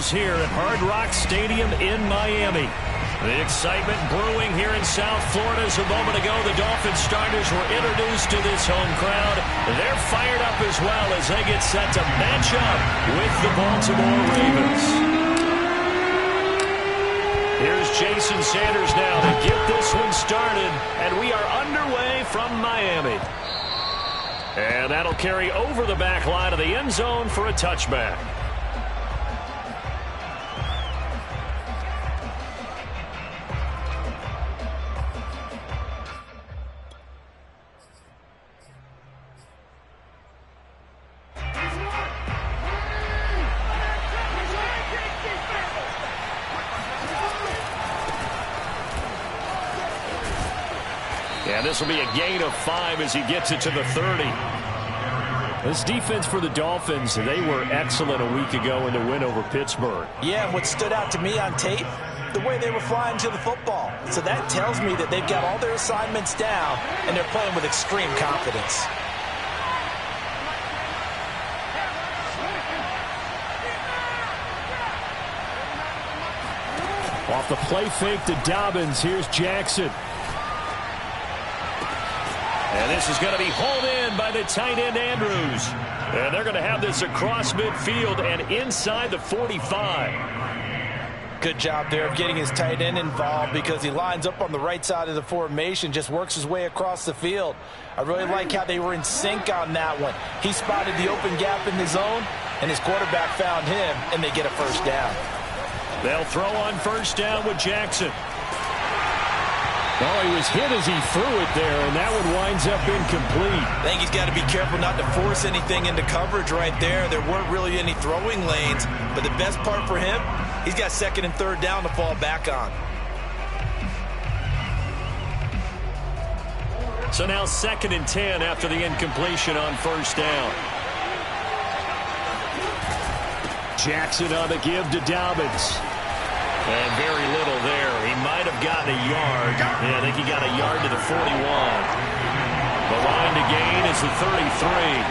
goes here at Hard Rock Stadium in Miami. The excitement brewing here in South Florida. As a moment ago, the Dolphins starters were introduced to this home crowd. They're fired up as well as they get set to match up with the Baltimore Ravens. Here's Jason Sanders now to get this one started, and we are underway from Miami. And that'll carry over the back line of the end zone for a touchback. And this will be a gain of 5 as he gets it to the 30. This defense for the Dolphins, they were excellent a week ago in the win over Pittsburgh. Yeah, and what stood out to me on tape, the way they were flying to the football. So that tells me that they've got all their assignments down, and they're playing with extreme confidence. Off the play fake to Dobbins, here's Jackson. And this is going to be hauled in by the tight end, Andrews. And they're going to have this across midfield and inside the 45. Good job there of getting his tight end involved because he lines up on the right side of the formation, just works his way across the field. I really like how they were in sync on that one. He spotted the open gap in the zone, and his quarterback found him, and they get a first down. They'll throw on first down with Jackson. Oh, he was hit as he threw it there, and that one winds up incomplete. I think he's got to be careful not to force anything into coverage right there. There weren't really any throwing lanes, but the best part for him, he's got second and third down to fall back on. So now 2nd and 10 after the incompletion on first down. Jackson on the give to Dobbins. And very little there. He might have gotten a yard. Yeah, I think he got a yard to the 41. The line to gain is the 33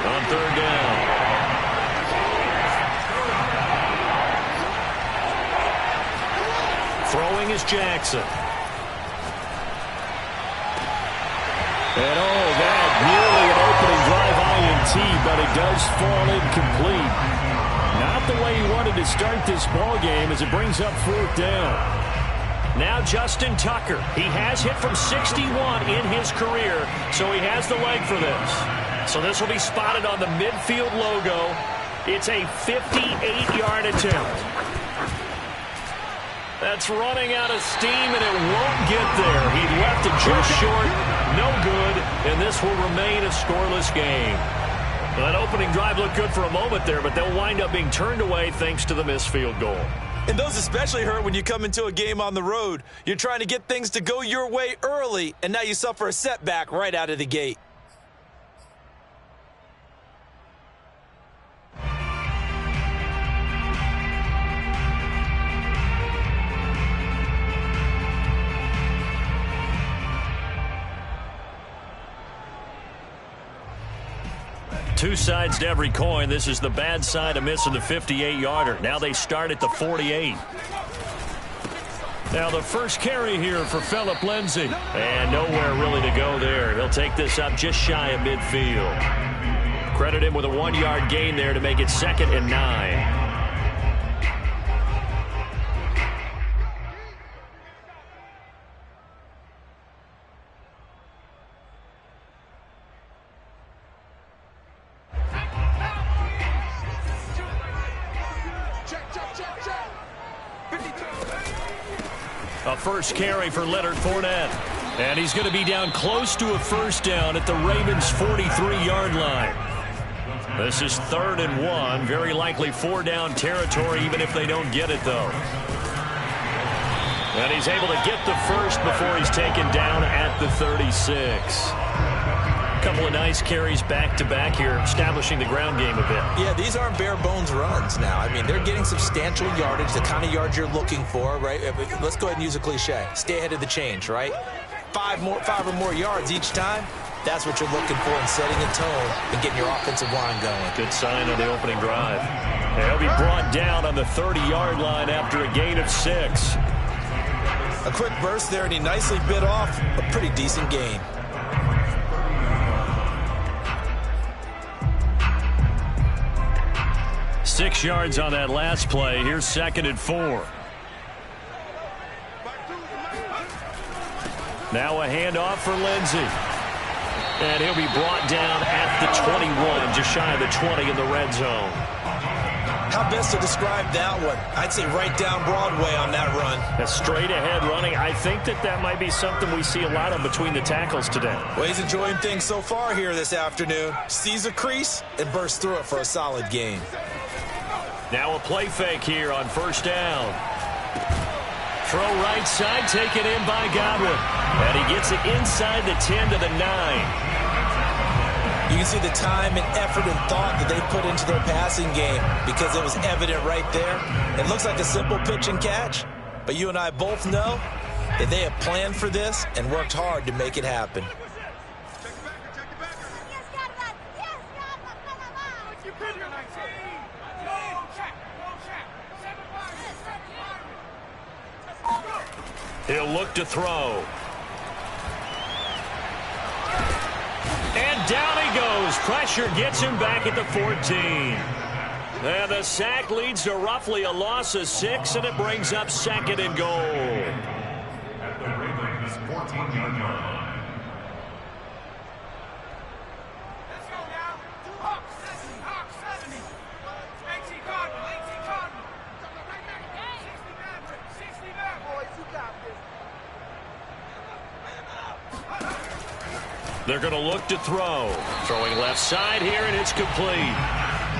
on third down. Throwing is Jackson. And oh, that nearly an opening drive INT, but it does fall incomplete. Not the way he wanted to start this ball game as it brings up 4th down. Now Justin Tucker. He has hit from 61 in his career, so he has the leg for this. So this will be spotted on the midfield logo. It's a 58-yard attempt. That's running out of steam, and it won't get there. He left it just short. No good, and this will remain a scoreless game. Well, that opening drive looked good for a moment there, but they'll wind up being turned away thanks to the missed field goal. And those especially hurt when you come into a game on the road. You're trying to get things to go your way early, and now you suffer a setback right out of the gate. Two sides to every coin. This is the bad side of missing the 58-yarder. Now they start at the 48. Now the first carry here for Phillip Lindsay. And nowhere really to go there. He'll take this up just shy of midfield. Credit him with a 1-yard gain there to make it 2nd and 9. A first carry for Leonard Fournette. And he's going to be down close to a first down at the Ravens' 43-yard line. This is 3rd and 1. Very likely 4-down territory, even if they don't get it, though. And he's able to get the first before he's taken down at the 36. Couple of nice carries back-to-back here, establishing the ground game a bit. Yeah, these aren't bare-bones runs now. I mean, they're getting substantial yardage, the kind of yards you're looking for, right? Let's go ahead and use a cliche. Stay ahead of the change, right? 5 or more yards each time. That's what you're looking for in setting a tone and getting your offensive line going. Good sign on the opening drive. He'll be brought down on the 30-yard line after a gain of 6. A quick burst there, and he nicely bit off a pretty decent gain. Six yards on that last play. Here's 2nd and 4. Now a handoff for Lindsey. And he'll be brought down at the 21, just shy of the 20 in the red zone. How best to describe that one? I'd say right down Broadway on that run. A straight ahead running. I think that might be something we see a lot of between the tackles today. Well, he's enjoying things so far here this afternoon. Sees a crease and bursts through it for a solid gain. Now a play fake here on 1st down. Throw right side, taken in by Godwin. And he gets it inside the 10 to the 9. You can see the time and effort and thought that they put into their passing game because it was evident right there. It looks like a simple pitch and catch, but you and I both know that they have planned for this and worked hard to make it happen. He'll look to throw. And down he goes. Pressure gets him back at the 14. And the sack leads to roughly a loss of 6, and it brings up 2nd and goal. At the Ravens' 14-yard line. Let's go now. Hawks 70. 80 Cardinal. 60 back. Boys, you got this. They're going to look to throw. Throwing left side here, and it's complete.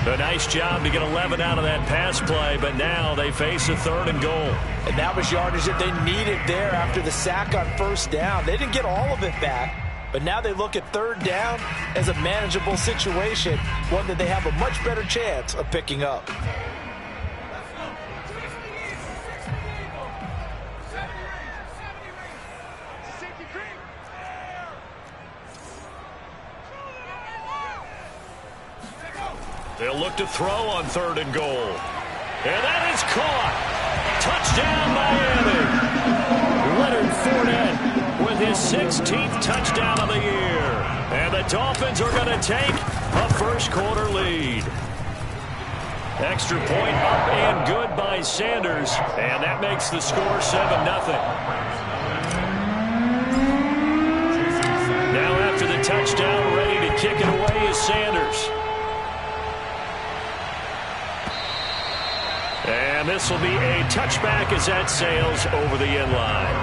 A nice job to get 11 out of that pass play, but now they face a 3rd and goal. And that was yardage that they needed there after the sack on 1st down. They didn't get all of it back, but now they look at 3rd down as a manageable situation, one that they have a much better chance of picking up. They'll look to throw on 3rd and goal. And that is caught. Touchdown, Miami. Leonard Fournette with his 16th touchdown of the year. And the Dolphins are going to take a first-quarter lead. Extra point up and good by Sanders. And that makes the score 7-0. Now after the touchdown, ready to kick it away is Sanders. And this will be a touchback as that sails over the end line.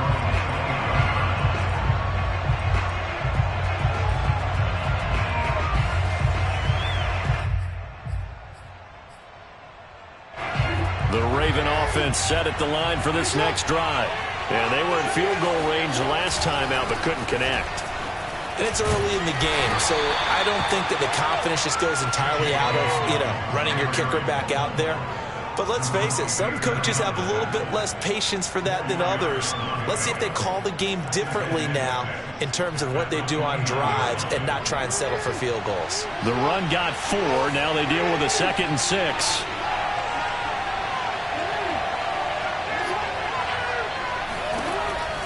The Raven offense set at the line for this next drive. And they were in field goal range last time out but couldn't connect. And it's early in the game, so I don't think that the confidence just goes entirely out of, running your kicker back out there. But let's face it, some coaches have a little bit less patience for that than others. Let's see if they call the game differently now in terms of what they do on drives and not try and settle for field goals. The run got 4. Now they deal with a 2nd and 6.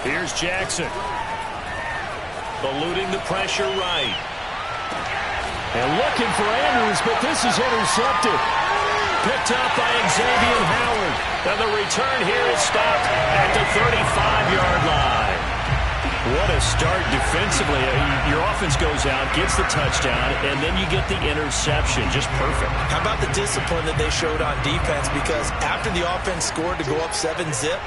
Here's Jackson. Eluding the pressure right. And looking for Andrews, but this is intercepted. Picked up by Xavier Howard. And the return here is stopped at the 35-yard line. What a start defensively. Your offense goes out, gets the touchdown, and then you get the interception. Just perfect. How about the discipline that they showed on defense? Because after the offense scored to go up 7-zip,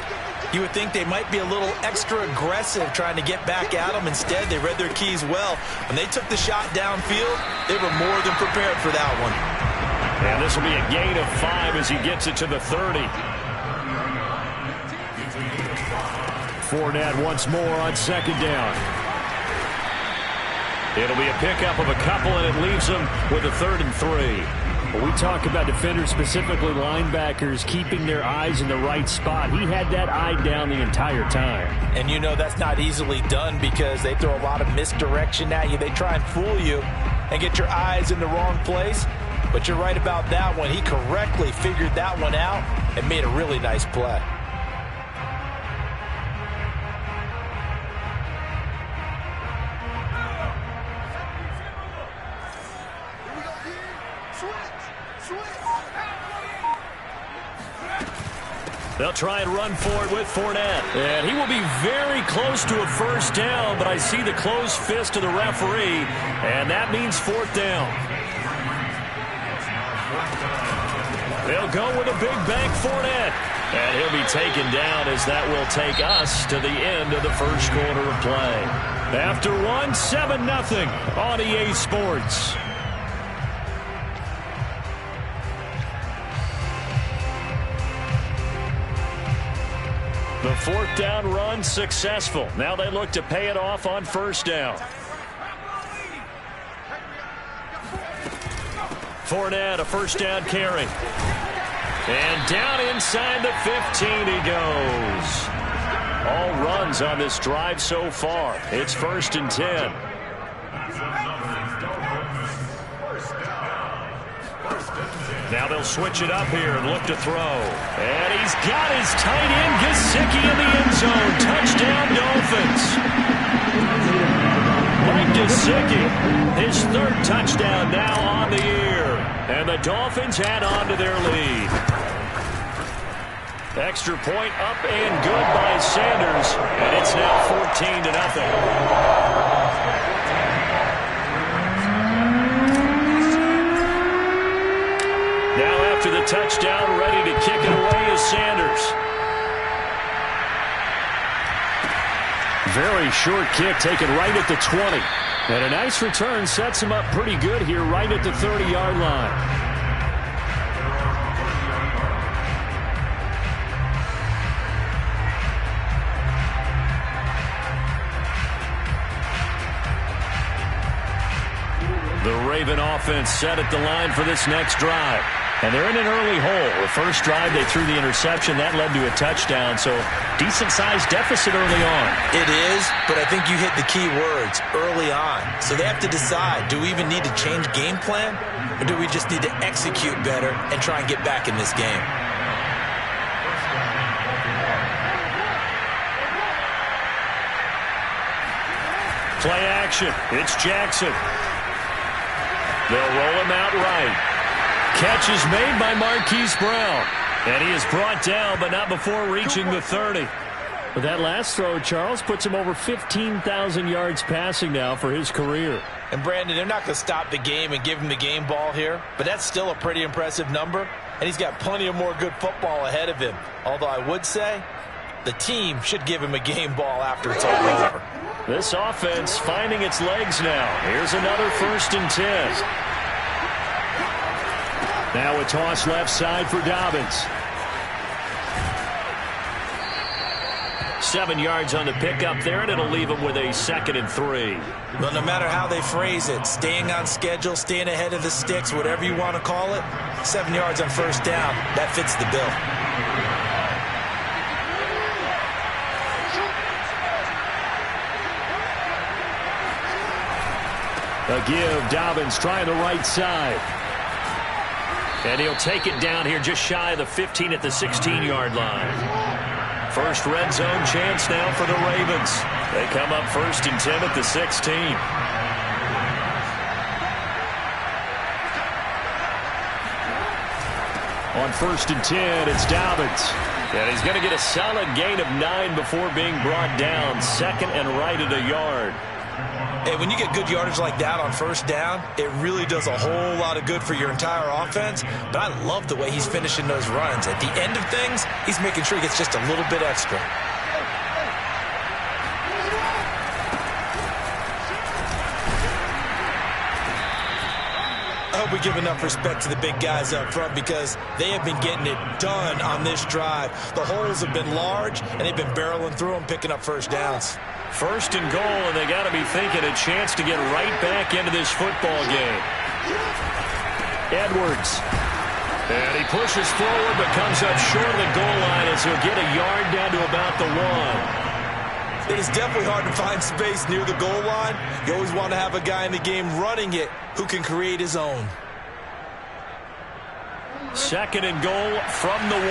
you would think they might be a little extra aggressive trying to get back at them. Instead, they read their keys well. When they took the shot downfield, they were more than prepared for that one. And this will be a gain of 5 as he gets it to the 30. Fournette once more on 2nd down. It'll be a pickup of a couple, and it leaves them with a 3rd and 3. When we talk about defenders, specifically linebackers, keeping their eyes in the right spot, he had that eye down the entire time. And that's not easily done because they throw a lot of misdirection at you. They try and fool you and get your eyes in the wrong place. But you're right about that one. He correctly figured that one out and made a really nice play. They'll try and run for it with Fournette. And he will be very close to a first down, but I see the closed fist of the referee, and that means fourth down. They'll go with a big bank Fournette. And he'll be taken down as that will take us to the end of the first quarter of play. After one, 7-0 on EA Sports. The fourth down run successful. Now they look to pay it off on first down. Fournette, a first down carry. And down inside the 15 he goes. All runs on this drive so far. It's 1st and 10. Now they'll switch it up here and look to throw. And he's got his tight end, Gesicki, in the end zone. Touchdown, Dolphins. Mike Gesicki, his 3rd touchdown now on the year. And the Dolphins add on to their lead. Extra point up and good by Sanders. And it's now 14-0. Now after the touchdown, ready to kick it away is Sanders. Very short kick taken right at the 20. And a nice return sets him up pretty good here right at the 30-yard line. The Raven offense set at the line for this next drive. And they're in an early hole. The first drive, they threw the interception. That led to a touchdown, so decent-sized deficit early on. It is, but I think you hit the key words, early on. So they have to decide, do we even need to change game plan, or do we just need to execute better and try and get back in this game? Play action. It's Jackson. They'll roll him out right. Catch is made by Marquise Brown. And he is brought down, but not before reaching the 30. But that last throw, Charles, puts him over 15,000 yards passing now for his career. And, Brandon, they're not going to stop the game and give him the game ball here, but that's still a pretty impressive number, and he's got plenty of more good football ahead of him. Although I would say the team should give him a game ball after it's all over. This offense finding its legs now. Here's another 1st and 10. Now a toss left side for Dobbins. 7 yards on the pickup there, and it'll leave him with a 2nd and 3. Well, no matter how they phrase it, staying on schedule, staying ahead of the sticks, whatever you want to call it, 7 yards on first down, that fits the bill. A give, Dobbins trying the right side. And he'll take it down here just shy of the 15 at the 16-yard line. First red zone chance now for the Ravens. They come up 1st and 10 at the 16. On 1st and 10, it's Dobbins. And he's going to get a solid gain of 9 before being brought down. 2nd and right at a yard. Hey, when you get good yardage like that on first down, it really does a whole lot of good for your entire offense. But I love the way he's finishing those runs. At the end of things, he's making sure he gets just a little bit extra. I hope we give enough respect to the big guys up front because they have been getting it done on this drive. The holes have been large, and they've been barreling through them, picking up first downs. 1st and goal, and they got to be thinking a chance to get right back into this football game. Edwards. And he pushes forward, but comes up short of the goal line as he'll get a yard down to about the 1. It is definitely hard to find space near the goal line. You always want to have a guy in the game running it who can create his own. 2nd and goal from the 1.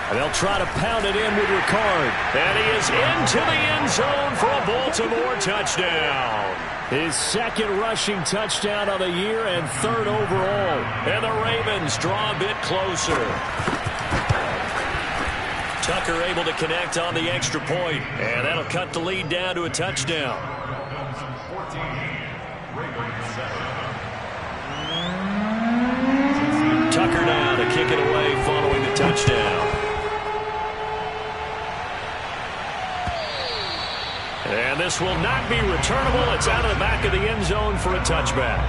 And they'll try to pound it in with Ricard. And he is into the end zone for a Baltimore touchdown. His 2nd rushing touchdown of the year and 3rd overall. And the Ravens draw a bit closer. Tucker able to connect on the extra point. And that'll cut the lead down to a touchdown. Tucker now to kick it away following the touchdown. And this will not be returnable. It's out of the back of the end zone for a touchback.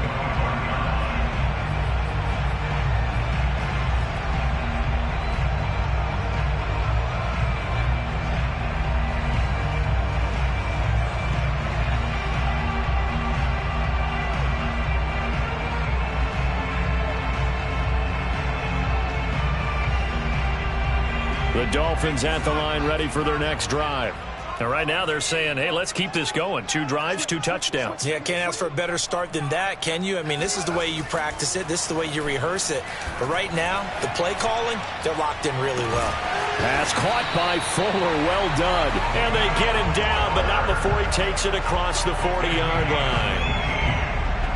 The Dolphins at the line ready for their next drive. And right now they're saying, hey, let's keep this going. 2 drives, 2 touchdowns. Yeah, can't ask for a better start than that, can you? I mean, this is the way you practice it. This is the way you rehearse it. But right now, the play calling, they're locked in really well. Pass caught by Fuller. Well done. And they get him down, but not before he takes it across the 40-yard line.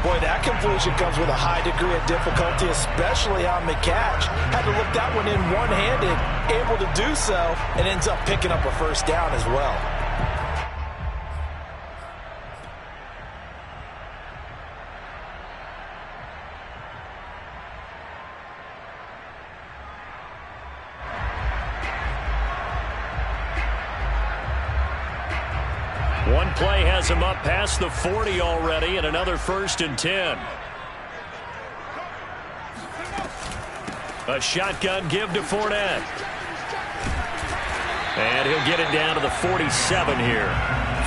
Boy, that completion comes with a high degree of difficulty, especially on the catch. Had to look that one in one-handed, able to do so, and ends up picking up a first down as well. One play has him up past the 40 already, and another 1st and 10. A shotgun give to Fournette. And he'll get it down to the 47 here.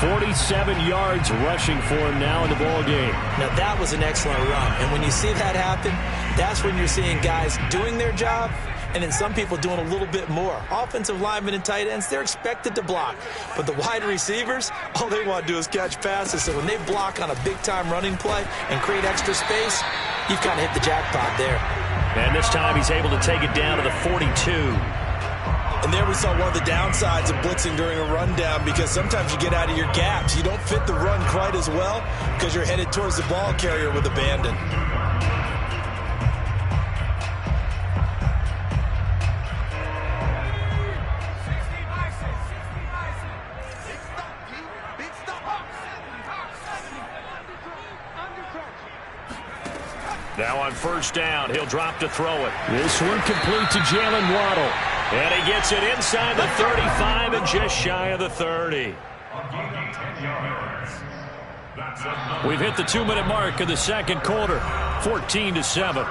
47 yards rushing for him now in the ball game. Now, that was an excellent run. And when you see that happen, that's when you're seeing guys doing their job and then some people doing a little bit more. Offensive linemen and tight ends, they're expected to block. But the wide receivers, all they want to do is catch passes. So when they block on a big-time running play and create extra space, you've kind of hit the jackpot there. And this time he's able to take it down to the 42. And there we saw one of the downsides of blitzing during a rundown, because sometimes you get out of your gaps. You don't fit the run quite as well because you're headed towards the ball carrier with abandon. Now on 1st down, he'll drop to throw it. This one complete to Jalen Waddle. And he gets it inside the 35 and just shy of the 30. We've hit the 2-minute mark of the 2nd quarter. 14-7.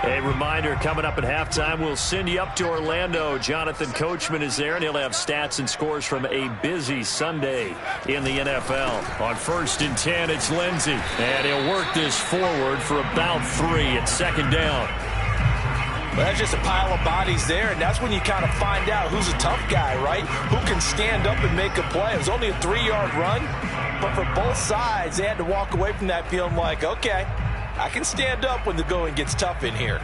A reminder, coming up at halftime, we'll send you up to Orlando. Jonathan Coachman is there, and he'll have stats and scores from a busy Sunday in the NFL. On 1st and 10, it's Lindsey. And he'll work this forward for about 3 at 2nd down. Well, that's just a pile of bodies there, and that's when you kind of find out who's a tough guy, right? Who can stand up and make a play. It was only a 3-yard run, but for both sides, they had to walk away from that feeling like, okay, I can stand up when the going gets tough in here.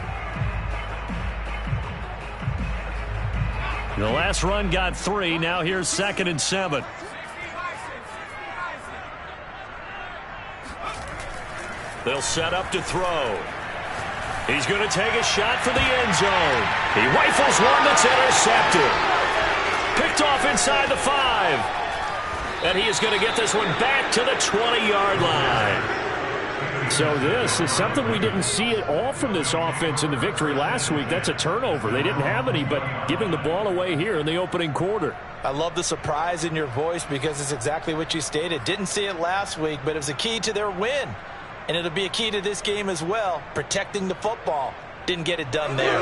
The last run got 3. Now here's 2nd and 7. They'll set up to throw. He's going to take a shot for the end zone. He rifles one that's intercepted. Picked off inside the 5. And he is going to get this one back to the 20-yard line. So this is something we didn't see at all from this offense in the victory last week. That's a turnover. They didn't have any, but giving the ball away here in the opening quarter. I love the surprise in your voice, because it's exactly what you stated. Didn't see it last week, but it was a key to their win. And it'll be a key to this game as well, protecting the football. Didn't get it done there.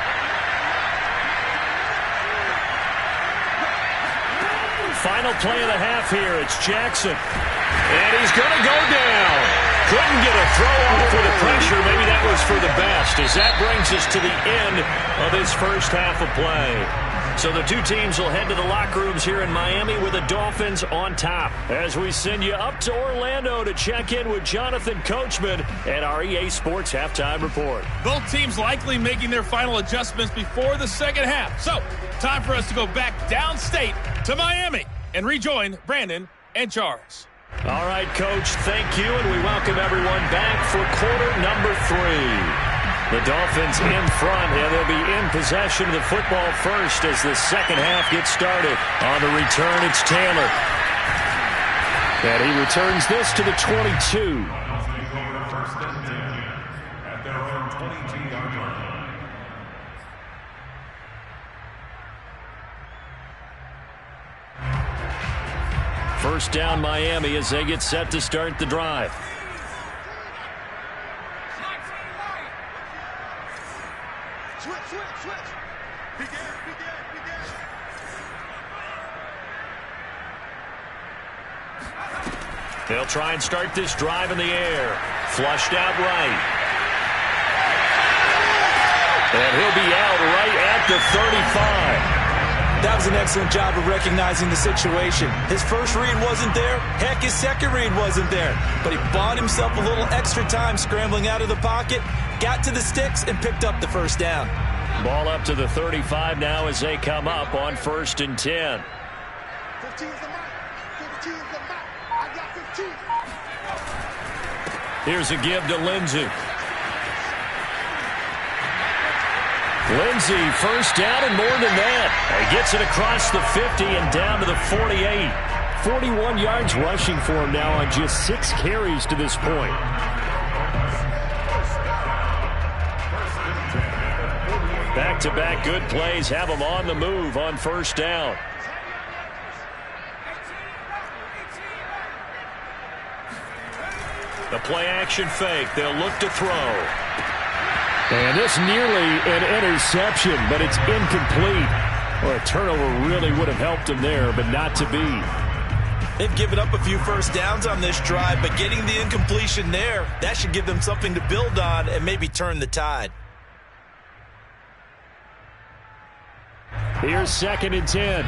final play of the half here. It's Jackson. And he's going to go down. Couldn't get a throw off with the pressure. Maybe that was for the best, as that brings us to the end of this first half of play. So the two teams will head to the locker rooms here in Miami with the Dolphins on top. As we send you up to Orlando to check in with Jonathan Coachman and our EA Sports Halftime Report. Both teams likely making their final adjustments before the second half. So, time for us to go back downstate to Miami and rejoin Brandon and Charles. All right, Coach, thank you, and we welcome everyone back for quarter number 3. The Dolphins in front, and they'll be in possession of the football first as the second half gets started. On the return, it's Taylor. And he returns this to the 22. First and 10 at their own 22-yard line. First down, Miami, as they get set to start the drive. They'll try and start this drive in the air. Flushed out right. And he'll be out right at the 35. That was an excellent job of recognizing the situation. His first read wasn't there. Heck, his second read wasn't there. But he bought himself a little extra time scrambling out of the pocket, got to the sticks, and picked up the first down. Ball up to the 35 now as they come up on 1st and 10. 15's the mark. 15's the mark. I got 15. Here's a give to Lindsey. Lindsey, first down and more than that. He gets it across the 50 and down to the 48. 41 yards rushing for him now on just 6 carries to this point. Back-to-back good plays have him on the move on first down. The play-action fake. They'll look to throw. And this nearly an interception, but it's incomplete. Well, a turnover really would have helped him there, but not to be. They've given up a few first downs on this drive, but getting the incompletion there, that should give them something to build on and maybe turn the tide. Here's 2nd and 10.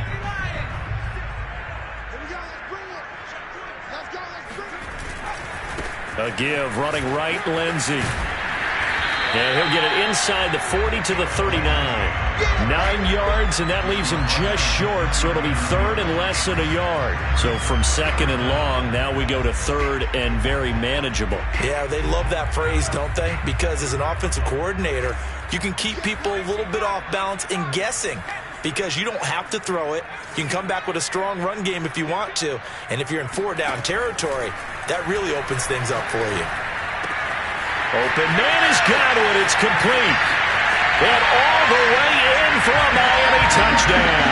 A give, running right, Lindsey. And he'll get it inside the 40 to the 39. 9 yards, and that leaves him just short, so it'll be 3rd and less than a yard. So from 2nd and long, now we go to 3rd and very manageable. Yeah, they love that phrase, don't they? Because as an offensive coordinator, you can keep people a little bit off balance and guessing. Because you don't have to throw it. You can come back with a strong run game if you want to. And if you're in 4-down territory, that really opens things up for you. Open man has got it. It's complete. And all the way in for a Miami touchdown.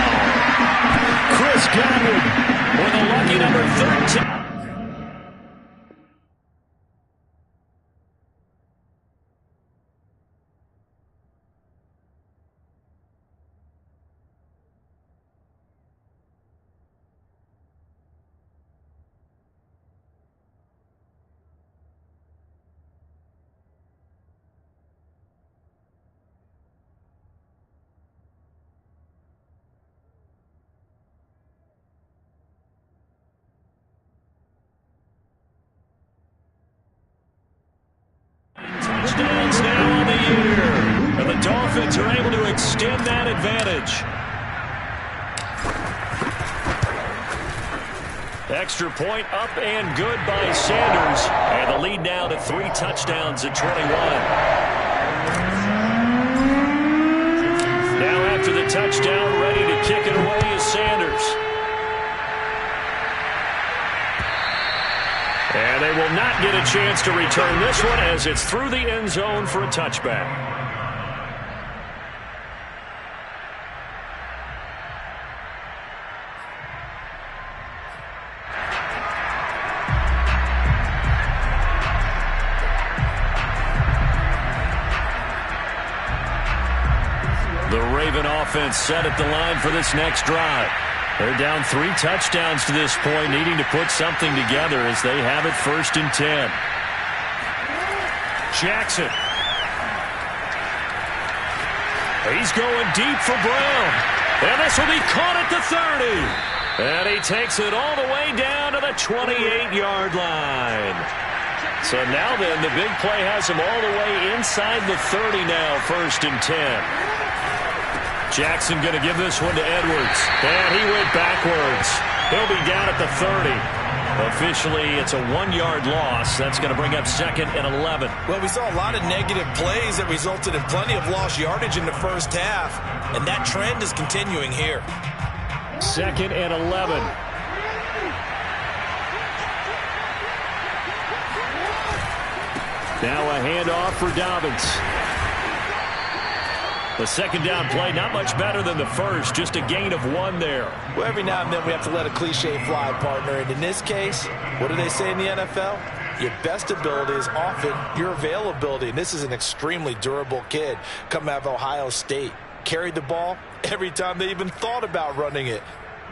Chris Godwin with a lucky number 13. Touchdowns now on the year. And the Dolphins are able to extend that advantage. Extra point up and good by Sanders. And the lead now to 3 touchdowns at 21. Now after the touchdown, ready to kick it away is Sanders. And they will not get a chance to return this one as it's through the end zone for a touchback. The Raven offense set at the line for this next drive. They're down 3 touchdowns to this point, needing to put something together as they have it 1st and 10. Jackson. He's going deep for Brown. And this will be caught at the 30. And he takes it all the way down to the 28-yard line. So now then, the big play has him all the way inside the 30 now, 1st and 10. Jackson going to give this one to Edwards. And he went backwards. He'll be down at the 30. Officially, it's a 1-yard loss. That's going to bring up 2nd and 11. Well, we saw a lot of negative plays that resulted in plenty of lost yardage in the first half, and that trend is continuing here. 2nd and 11. Now a handoff for Dobbins. The 2nd down play, not much better than the first, just a gain of 1 there. Well, every now and then we have to let a cliche fly, partner. And in this case, what do they say in the NFL? Your best ability is often your availability. And this is an extremely durable kid coming out of Ohio State. Carried the ball every time they even thought about running it.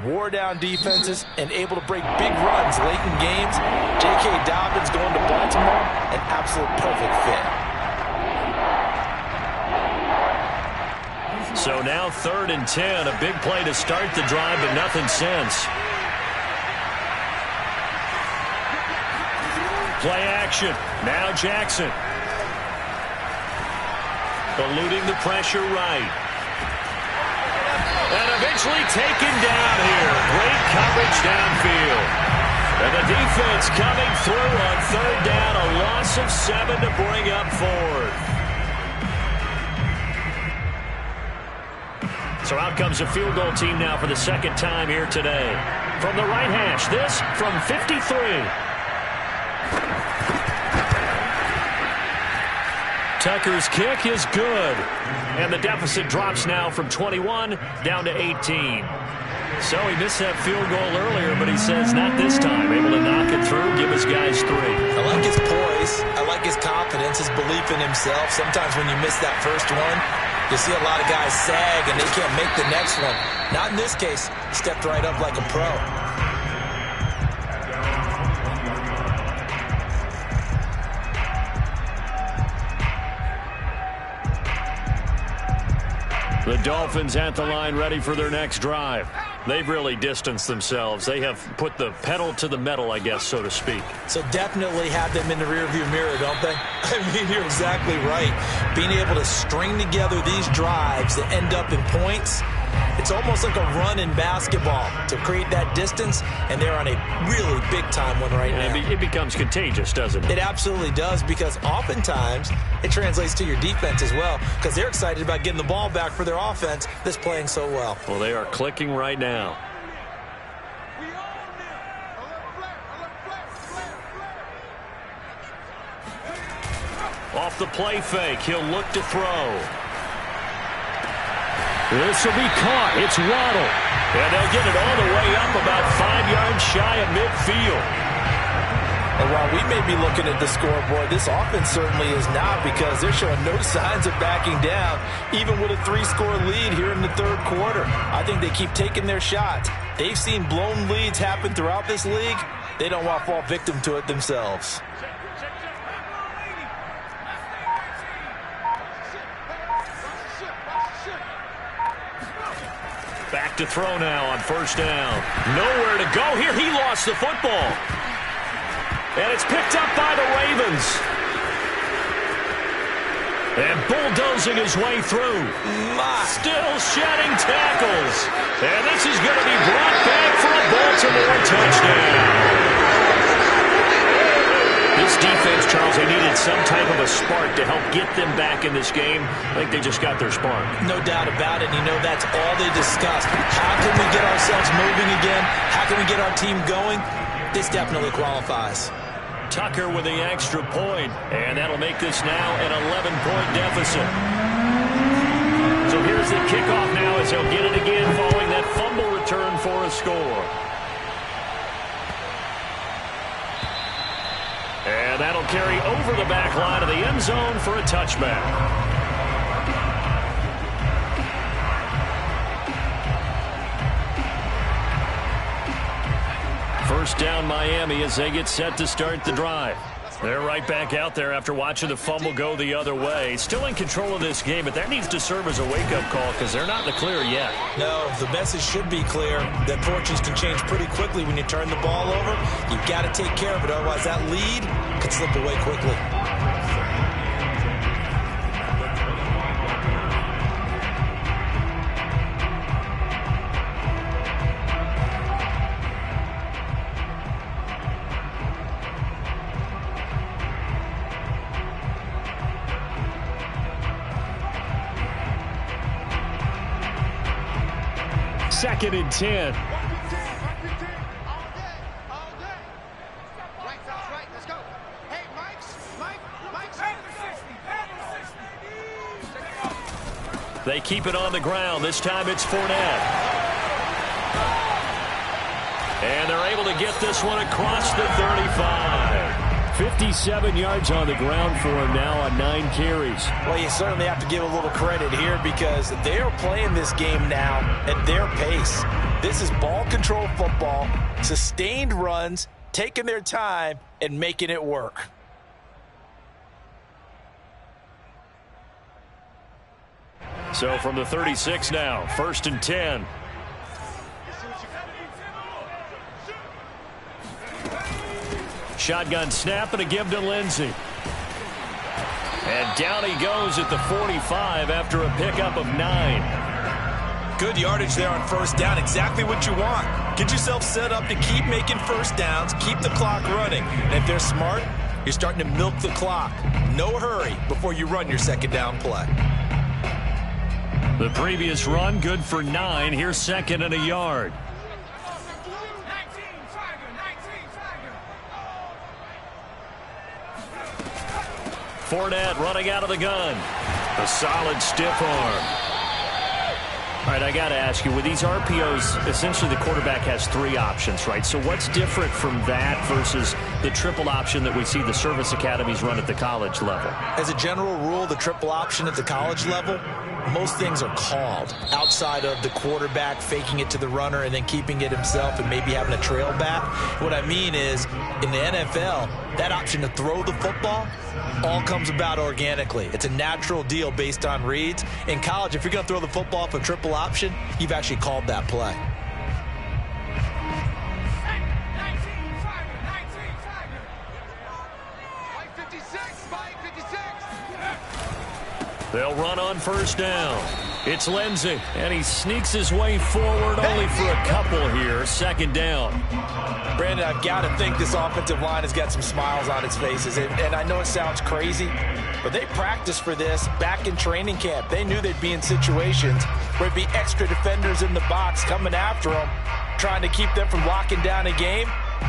Wore down defenses and able to break big runs late in games. J.K. Dobbins going to Baltimore, an absolute perfect fit. So now 3rd and 10, a big play to start the drive, but nothing since. Play action. Now Jackson. Eluding the pressure right. And eventually taken down here. Great coverage downfield. And the defense coming through on 3rd down. A loss of 7 to bring up 4th. So out comes a field goal team now for the 2nd time here today. From the right hash, this from 53. Tucker's kick is good. And the deficit drops now from 21 down to 18. So he missed that field goal earlier, but he says not this time. Able to knock it through, give his guys 3. I like his poise. I like his confidence, his belief in himself. Sometimes when you miss that first one, you see a lot of guys sag and they can't make the next one. Not in this case. Stepped right up like a pro. The Dolphins at the line ready for their next drive. They've really distanced themselves. They have put the pedal to the metal, I guess, so to speak. So definitely have them in the rearview mirror, don't they? I mean, you're exactly right. Being able to string together these drives that end up in points, it's almost like a run in basketball to create that distance, and they're on a really big-time one right now. It becomes contagious, doesn't it? It absolutely does, because oftentimes it translates to your defense as well, because they're excited about getting the ball back for their offense that's playing so well. Well, they are clicking right now. Off the play fake, he'll look to throw. This will be caught. It's Waddle. And they'll get it all the way up about 5 yards shy of midfield. And while we may be looking at the scoreboard, this offense certainly is not, because they're showing no signs of backing down, even with a 3-score lead here in the 3rd quarter. I think they keep taking their shots. They've seen blown leads happen throughout this league. They don't want to fall victim to it themselves. Back to throw now on 1st down. Nowhere to go here. He lost the football. And it's picked up by the Ravens. And bulldozing his way through. Still shedding tackles. And this is going to be brought back for a Baltimore touchdown. This defense, Charles, they needed some type of a spark to help get them back in this game. I think they just got their spark. No doubt about it. You know, that's all they discussed. How can we get ourselves moving again? How can we get our team going? This definitely qualifies. Tucker with the extra point, and that'll make this now an 11-point deficit. So here's the kickoff now as he'll get it again following that fumble return for a score. And that'll carry over the back line of the end zone for a touchback. First down Miami as they get set to start the drive. They're right back out there after watching the fumble go the other way. Still in control of this game, but that needs to serve as a wake-up call because they're not in the clear yet. No, the message should be clear that fortunes can change pretty quickly when you turn the ball over. You've got to take care of it, otherwise that lead could slip away quickly. Second and 10. They keep it on the ground. This time it's Fournette. And they're able to get this one across the 35. 57 yards on the ground for him now on 9 carries. Well, you certainly have to give a little credit here because they are playing this game now at their pace. This is ball control football, sustained runs, taking their time, and making it work. So from the 36 now, first and 10. Shotgun snap and a give to Lindsey. And down he goes at the 45 after a pickup of 9. Good yardage there on first down. Exactly what you want. Get yourself set up to keep making first downs, keep the clock running. And if they're smart, you're starting to milk the clock. No hurry before you run your second down play. The previous run, good for 9. Here's second and a yard. Fournette running out of the gun. A solid stiff arm. All right, I got to ask you, with these RPOs, essentially the quarterback has 3 options, right? So what's different from that versus the triple option that we see the service academies run at the college level? As a general rule, the triple option at the college level, most things are called outside of the quarterback faking it to the runner and then keeping it himself and maybe having a trail back. What I mean is, in the NFL, that option to throw the football all comes about organically. It's a natural deal based on reads. In college, if you're going to throw the football off a triple option, you've actually called that play. They'll run on first down. It's Lindsey, and he sneaks his way forward only for a couple here. Second down. Brandon, I've got to think this offensive line has got some smiles on its faces. And I know it sounds crazy, but they practiced for this back in training camp. They knew they'd be in situations where there'd be extra defenders in the box coming after them, trying to keep them from locking down a game.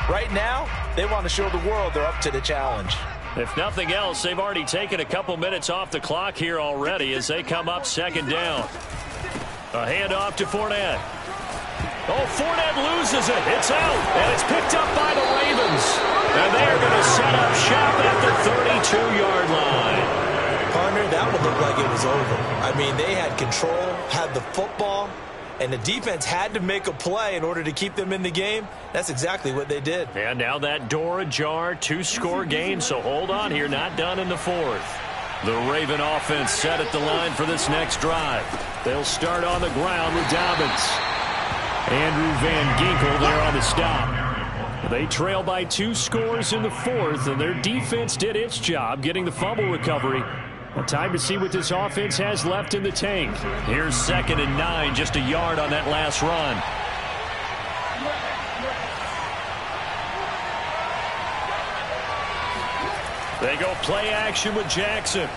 Right now, they want to show the world they're up to the challenge. If nothing else, they've already taken a couple minutes off the clock here already as they come up second down. A handoff to Fournette. Oh, Fournette loses it. It's out, and it's picked up by the Ravens. And they're going to set up shop at the 32-yard line. Partner, that would look like it was over. I mean, they had control, had the football, and the defense had to make a play in order to keep them in the game. That's exactly what they did. And now that door ajar, 2-score game, so hold on here, not done in the 4th. The Raven offense set at the line for this next drive. They'll start on the ground with Dobbins. Andrew Van Ginkel there on the stop. They trail by 2 scores in the 4th, and their defense did its job getting the fumble recovery. Well, time to see what this offense has left in the tank. Here's second and 9, just a yard on that last run. They go play action with Jackson.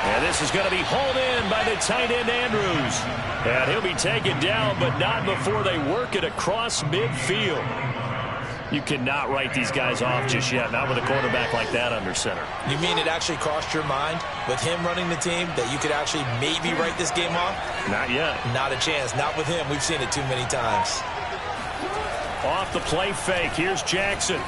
And this is going to be hauled in by the tight end Andrews. And he'll be taken down, but not before they work it across midfield. You cannot write these guys off just yet, not with a quarterback like that under center. You mean it actually crossed your mind with him running the team that you could actually maybe write this game off? Not yet. Not a chance. Not with him. We've seen it too many times. Off the play fake. Here's Jackson.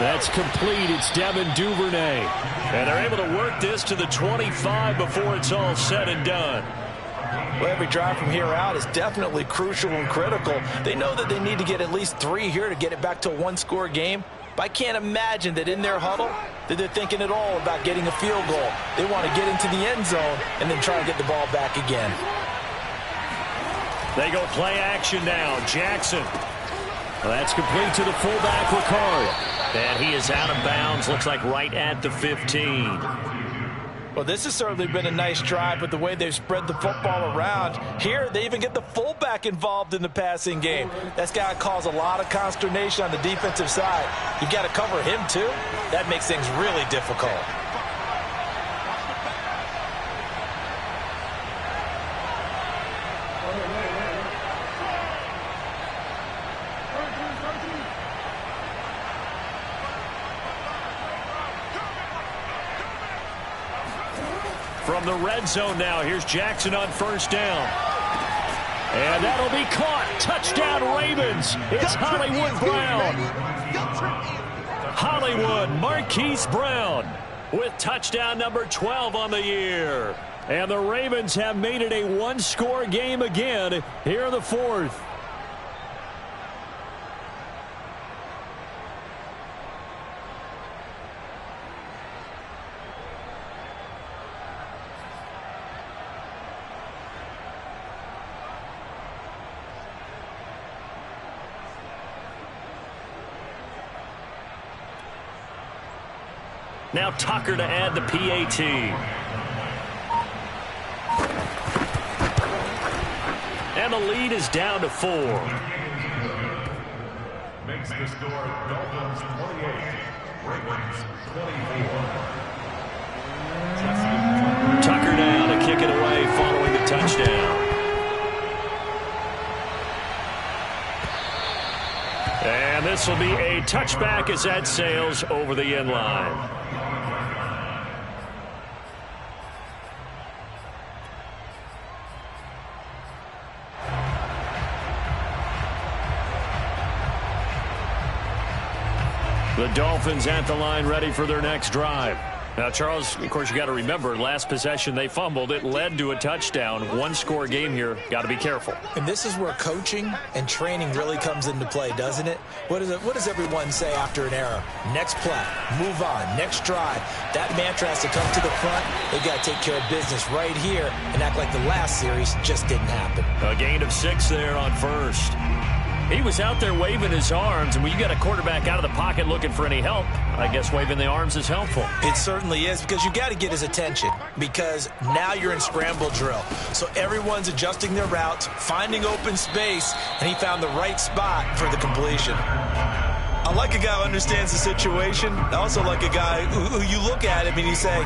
That's complete. It's Devin Duvernay. And they're able to work this to the 25 before it's all said and done. Well, every drive from here out is definitely crucial and critical. They know that they need to get at least 3 here to get it back to a one-score game. But I can't imagine that in their huddle that they're thinking at all about getting a field goal. They want to get into the end zone and then try to get the ball back again. They go play action now. Jackson. Well, that's complete to the fullback, Ricard. And he is out of bounds. Looks like right at the 15. Well, this has certainly been a nice drive, but the way they've spread the football around. Here, they even get the fullback involved in the passing game. That's got to cause a lot of consternation on the defensive side. You've got to cover him, too. That makes things really difficult. From the red zone now, here's Jackson on first down. And that'll be caught. Touchdown, Ravens. It's Hollywood Brown. Hollywood Marquise Brown with touchdown number 12 on the year. And the Ravens have made it a one-score game again here in the fourth. Now Tucker to add the PAT. And the lead is down to 4. Makes the score Dolphins 28, Ravens 24. Tucker down to kick it away following the touchdown. And this will be a touchback as that sails over the end line. The Dolphins at the line ready for their next drive. Now, Charles, of course, you got to remember, last possession they fumbled. It led to a touchdown. One-score game here. Got to be careful. And this is where coaching and training really comes into play, doesn't it? What does everyone say after an error? Next play, move on, next drive. That mantra has to come to the front. They've got to take care of business right here and act like the last series just didn't happen. A gain of 6 there on first. He was out there waving his arms, and when you got a quarterback out of the pocket looking for any help, I guess waving the arms is helpful. It certainly is, because you got to get his attention, because now you're in scramble drill. So everyone's adjusting their routes, finding open space, and he found the right spot for the completion. I like a guy who understands the situation. I also like a guy who you look at him and you say,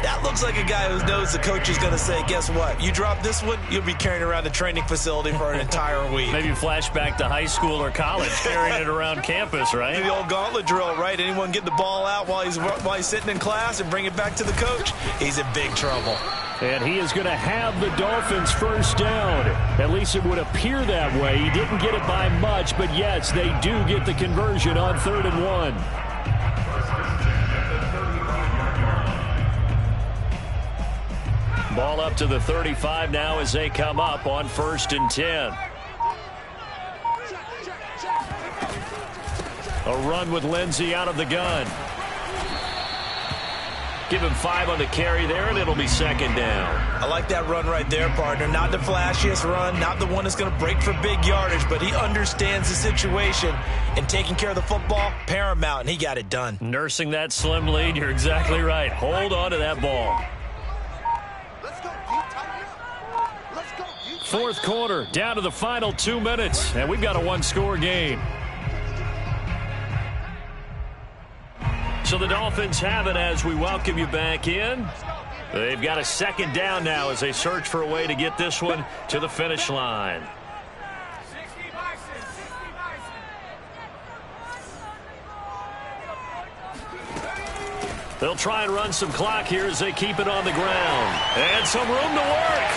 that looks like a guy who knows the coach is going to say, guess what? You drop this one, you'll be carrying around the training facility for an entire week. Maybe flashback to high school or college, carrying it around campus, right? The old gauntlet drill, right? Anyone get the ball out while he's sitting in class and bring it back to the coach? He's in big trouble. And he is going to have the Dolphins first down. At least it would appear that way. He didn't get it by much, but yes, they do get the conversion on 3rd and 1. Ball up to the 35 now as they come up on 1st and 10. A run with Lindsey out of the gun. Give him 5 on the carry there, and it'll be 2nd down. I like that run right there, partner. Not the flashiest run, not the one that's going to break for big yardage, but he understands the situation, and taking care of the football, paramount, and he got it done. Nursing that slim lead, you're exactly right. Hold on to that ball. Fourth quarter, down to the final 2 minutes, and we've got a one-score game. So the Dolphins have it as we welcome you back in. They've got a 2nd down now as they search for a way to get this one to the finish line. They'll try and run some clock here as they keep it on the ground. And some room to work.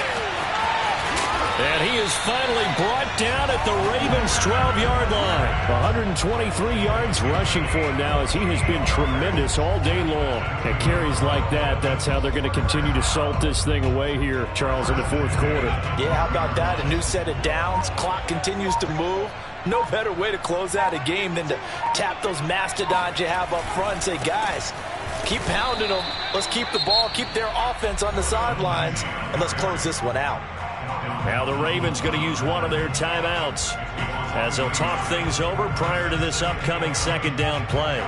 And he is finally brought down at the Ravens' 12-yard line. 123 yards rushing for him now as he has been tremendous all day long. And carries like that, that's how they're going to continue to salt this thing away here, Charles, in the fourth quarter. Yeah, how about that? A new set of downs. Clock continues to move. No better way to close out a game than to tap those mastodons you have up front and say, guys, keep pounding them. Let's keep the ball, keep their offense on the sidelines, and let's close this one out. Now the Ravens going to use one of their timeouts as they'll talk things over prior to this upcoming second down play.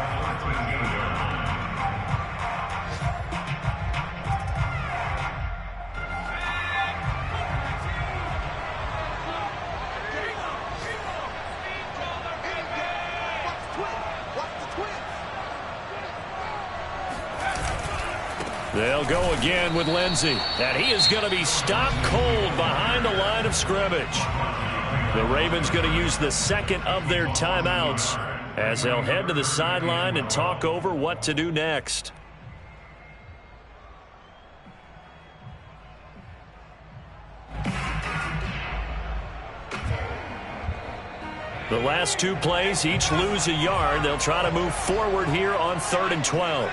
They'll go again with Lindsey. And he is going to be stopped cold behind the line of scrimmage. The Ravens going to use the second of their timeouts as they'll head to the sideline and talk over what to do next. The last two plays each lose a yard. They'll try to move forward here on 3rd and 12.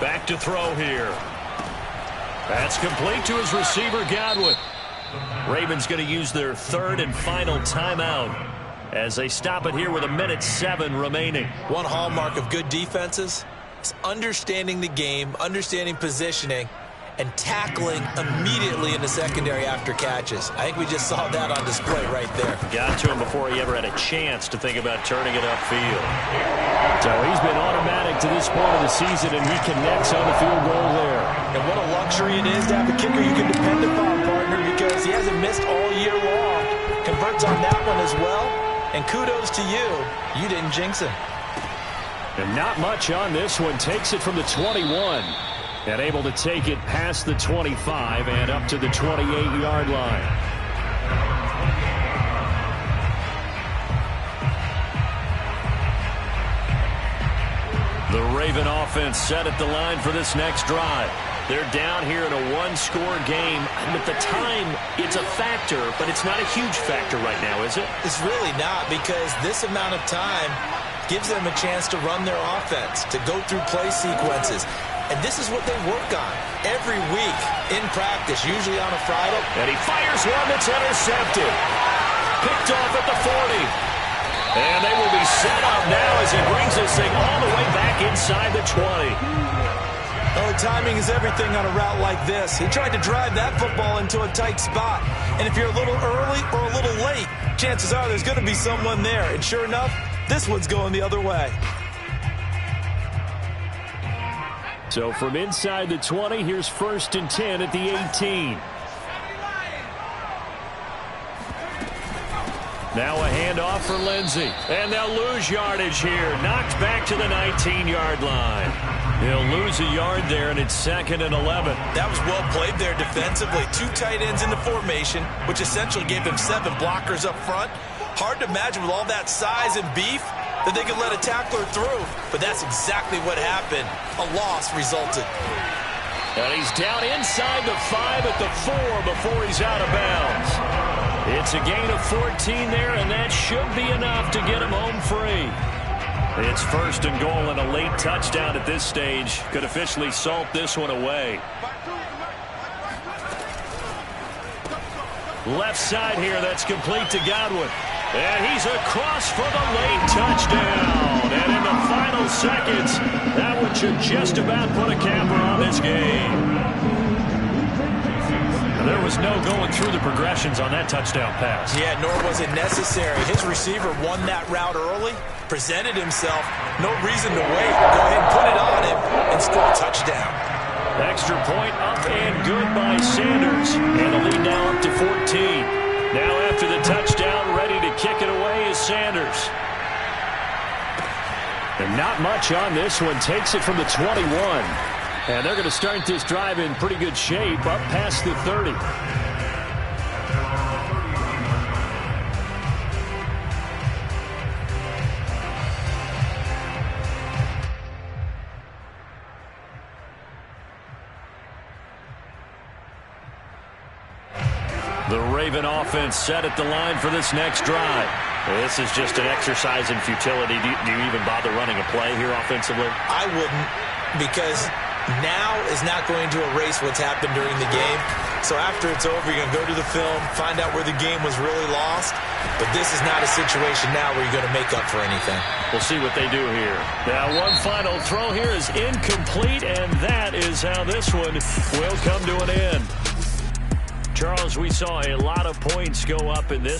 Back to throw here. That's complete to his receiver, Godwin. Ravens going to use their third and final timeout as they stop it here with 1:07 remaining. One hallmark of good defenses is understanding the game, understanding positioning, and tackling immediately in the secondary after catches. I think we just saw that on display right there. Got to him before he ever had a chance to think about turning it upfield. So he's been automatic to this point of the season, and he connects on the field goal there. And what a luxury it is to have a kicker you can depend upon, partner, because he hasn't missed all year long. Converts on that one as well. And kudos to you. You didn't jinx him. And not much on this one. Takes it from the 21. And able to take it past the 25 and up to the 28-yard line. The Raven offense set at the line for this next drive. They're down here in a one-score game. At the time, it's a factor, but it's not a huge factor right now, is it? It's really not, because this amount of time gives them a chance to run their offense, to go through play sequences. And this is what they work on every week in practice, usually on a Friday. And he fires one that's intercepted. Picked off at the 40. And they will be set up now as he brings this thing all the way back inside the 20. Oh, timing is everything on a route like this. He tried to drive that football into a tight spot. And if you're a little early or a little late, chances are there's going to be someone there. And sure enough, this one's going the other way. So from inside the 20, here's 1st and 10 at the 18. Now a handoff for Lindsey. And they'll lose yardage here. Knocked back to the 19-yard line. They'll lose a yard there, and it's 2nd and 11. That was well played there defensively. 2 tight ends in the formation, which essentially gave him 7 blockers up front. Hard to imagine with all that size and beef that they could let a tackler through. But that's exactly what happened. A loss resulted. And he's down inside the 5 at the 4 before he's out of bounds. It's a gain of 14 there, and that should be enough to get him home free. It's 1st and goal, and a late touchdown at this stage could officially salt this one away. Left side here, that's complete to Godwin. And he's across for the late touchdown. And in the final seconds, that one should just about put a capper on this game. There was no going through the progressions on that touchdown pass. Yeah, nor was it necessary. His receiver won that route early, presented himself. No reason to wait. Go ahead and put it on him and score a touchdown. Extra point up and good by Sanders. And the lead now up to 14. Now after the touchdown, ready to kick it away is Sanders. And not much on this one. Takes it from the 21. And they're going to start this drive in pretty good shape, up past the 30. The Raven offense set at the line for this next drive. This is just an exercise in futility. Do you even bother running a play here offensively? I wouldn't, because now is not going to erase what's happened during the game. So after it's over, you're going to go to the film, find out where the game was really lost. But this is not a situation now where you're going to make up for anything. We'll see what they do here. Now, one final throw here is incomplete, and that is how this one will come to an end. Charles, we saw a lot of points go up in this